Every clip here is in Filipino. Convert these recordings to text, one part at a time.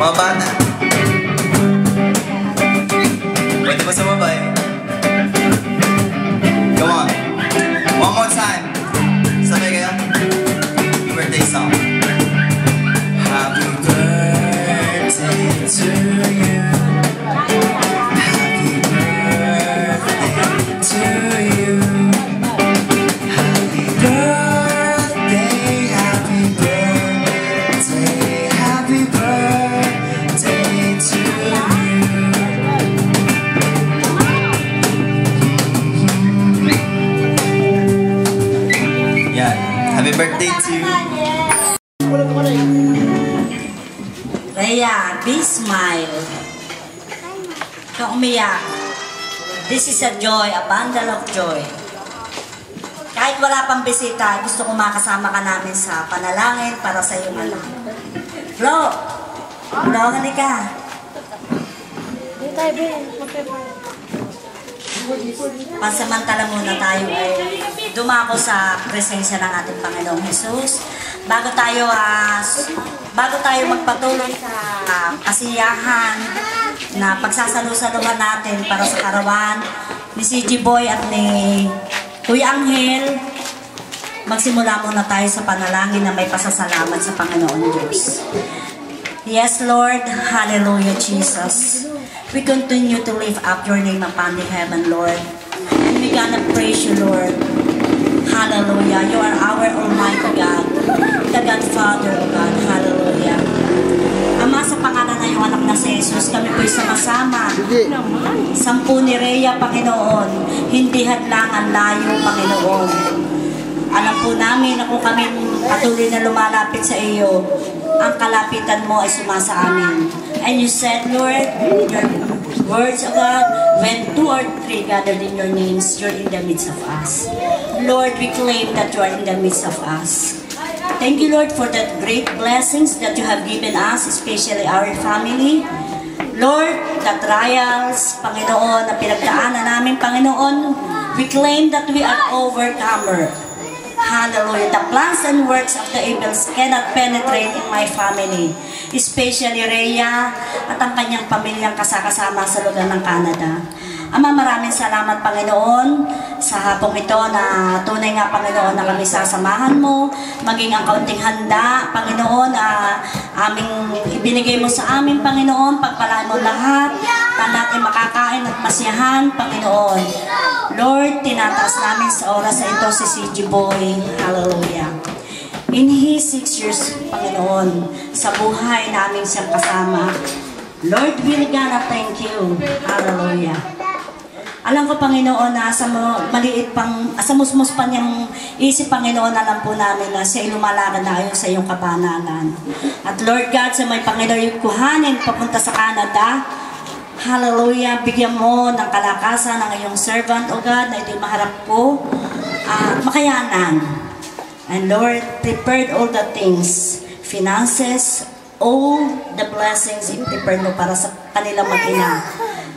Mga bata. Pwede ba sumabay? Come on. One more time. Sabay kayo. Birthday song. Happy birthday to you. Happy birthday to you. Happy birthday, happy birthday, happy birthday to you. Yan. Happy birthday to you. Rhea, be smile. Don't umiyak. This is a joy, a bundle of joy. Kahit wala pang bisita, gusto ko makasama ka namin sa panalangin para sa iyong anak. Flo! Flo, halika. Pansamantala muna tayo ay dumako sa presensya ng ating Panginoong Jesus. Bago tayo magpatuloy sa kasiyahan na pagsasalusaluhan natin para sa karawan ni CG Boy at ni Kuya Angel, magsimula muna tayo sa panalangin na may pasasalamat sa Panginoon Diyos. Yes, Lord. Hallelujah, Jesus. We continue to lift up your name upon the heaven, Lord. And we gonna praise you, Lord. Hallelujah. You are our Almighty God, the Godfather, O God. Hallelujah. Ama, sa pangalan ng iyong anak na si Jesus, kami po'y sama-sama. Sampu ni Rhea, Panginoon. Hindi hadlangan layo, Panginoon. Alam po namin na kung kami patuloy na lumalapit sa iyo, ang kalapitan mo ay sumasa amin. And you said, Lord, your words of God, when 2 or 3 gathered in your names, you're in the midst of us. Lord, we claim that you are in the midst of us. Thank you, Lord, for the great blessings that you have given us, especially our family. Lord, the trials, Panginoon, na pinagdaanan namin, Panginoon, we claim that we are overcomer. Hallelujah. The plans and works of the evils cannot penetrate in my family, especially Rhea at ang kanyang pamilyang kasakasama sa lugar ng Canada. Ama, maraming salamat, Panginoon, sa hapong ito na tunay nga, Panginoon, na kami sasamahan mo, maging ang kaunting handa, Panginoon, aming ibinigay mo sa amin, Panginoon, pagpalaan mo lahat, natin makakain at masiyahan, Panginoon. Lord, tinataas namin sa oras na ito si CG Boy. Hallelujah. In his 6 years, Panginoon, sa buhay namin siyang kasama. Lord, we gonna thank you. Hallelujah. Alam ko, Panginoon, na sa maliit pang, sa musmus pa niyang isip, Panginoon, alam po namin na siya lumalakad na ayon sa iyong kabanalan. At Lord God, sa may Panginoon kuhanin papunta sa Canada, hallelujah, bigyan mo ng kalakasan ng iyong servant, O God, na ito'y maharap po, makayanan. And Lord, prepared all the things, finances, all the blessings, prepared mo para sa kanilang mag-ina.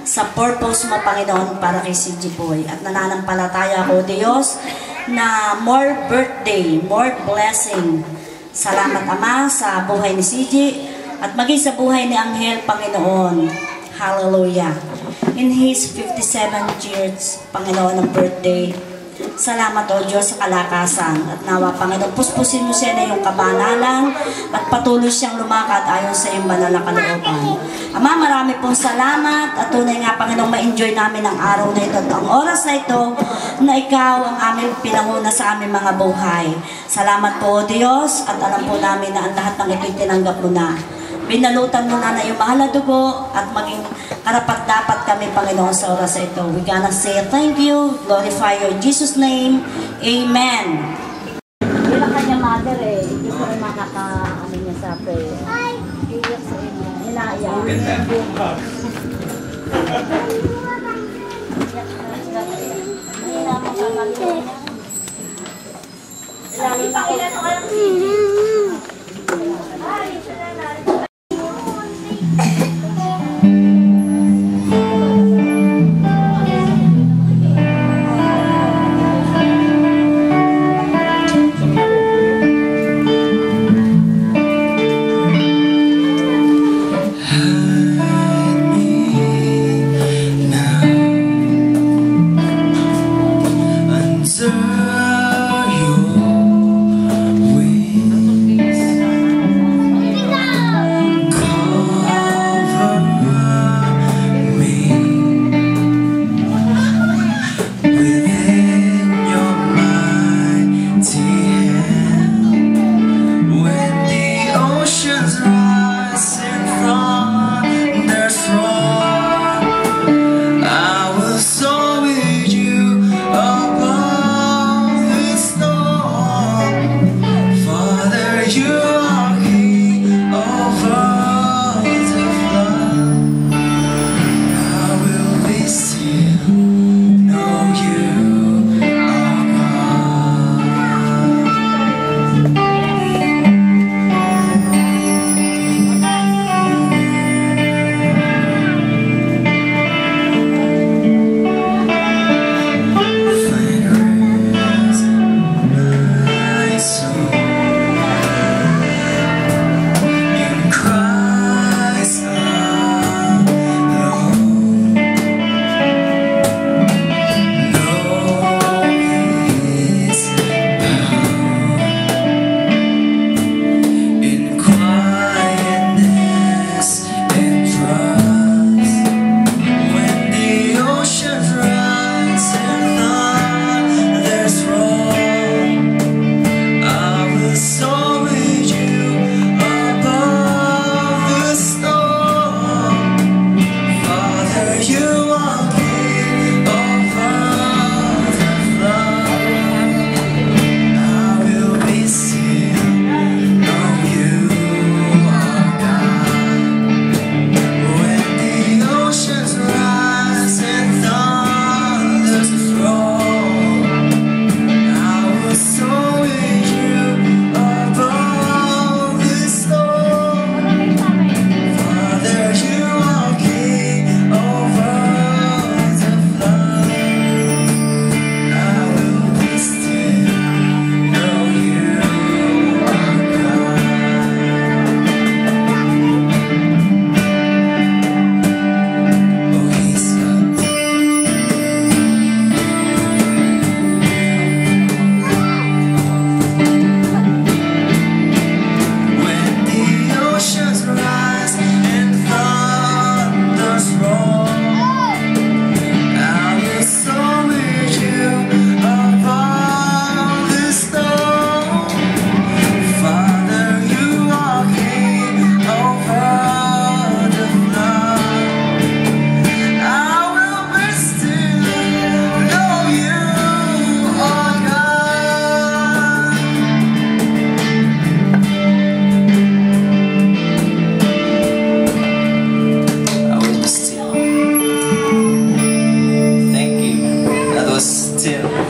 Sa purpose mo, Panginoon, para kay CG Boy. At nananampalataya ako, Diyos, na more birthday, more blessing. Salamat, Ama, sa buhay ni CG at maging sa buhay ni Angel, Panginoon. Hallelujah. In his 57th years, Panginoon, ng birthday, salamat, O Diyos, sa kalakasan. At nawa, Panginoon, puspusin mo siya na iyong kabanalan at patuloy siyang lumakad ayon sa iyong banal na kalooban. Ama, marami pong salamat at tunay nga, Panginoon, ma-enjoy namin ang araw na ito at ang oras na ito na ikaw ang aming pinanguna sa aming mga buhay. Salamat po, O Diyos, at alam po namin na ang lahat ng ito'y tinanggap mo na. Binalutan mo na iyong mahal na dugo at maging karapat-dapat kami, Panginoon, sa oras na ito. We gonna say thank you, glorify your Jesus' name. Amen. Bilang kanya mother hindi ko rin makaka-ano niya sa prayer. Iyak sa inyo. Inaiyak. Answer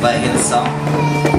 by Hillsong.